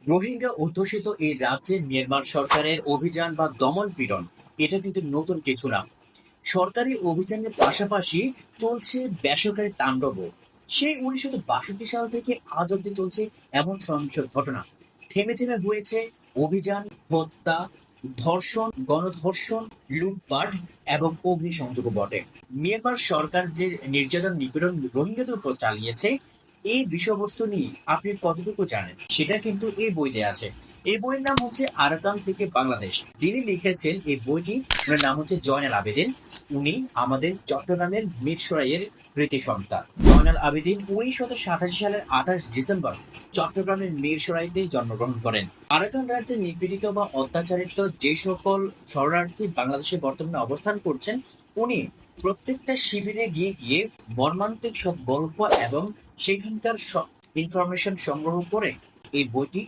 রোহিঙ্গা অধ্যুষিত এই রাজ্যে মিয়ানমার সরকারের অভিযান বা দমন পীড়ন এটা কিন্তু নতুন কিছু না। সরকারি অভিযানের পাশাপাশি চলছে বেসরকারি তাণ্ডবও। সেই 1962 সাল থেকে আজ অব্দি চলছে এমন সহিংস ঘটনা। থেমে থেমে হয়েছে অভিযান, হত্যা, ধর্ষণ, গণধর্ষণ, লুটপাট এবং অগ্নিসংযোগও বটে। মিয়ানমার সরকার যে নির্যাতন নিপীড়ন রোহিঙ্গাদের উপর চালিয়েছে, এই বিষয়বস্তু নিয়ে আপনি কতটুকু জানেন সেটা কিন্তু এই বইতে আছে। এই বইয়ের নাম হচ্ছে আরাকান থেকে বাংলাদেশ। যিনি লিখেছেন এই বইটি, ওনার নাম হচ্ছে জয়নাল আবেদিন। উনি আমাদের চট্টগ্রামের মিরসরাইয়ের কৃতি সন্তান। জয়নাল আবেদিন 1987 সালের 28 ডিসেম্বর চট্টগ্রামের মিরসরাইতে জন্মগ্রহণ করেন। আরাকান রাজ্যে নিপীড়িত বা অত্যাচারিত যে সকল শরণার্থী বাংলাদেশে বর্তমানে অবস্থান করছেন, উনি প্রত্যেকটা শিবিরে গিয়ে গিয়ে মর্মান্তিক সব গল্প এবং সেখানকার সব ইনফরমেশন সংগ্রহ করে এই বইটি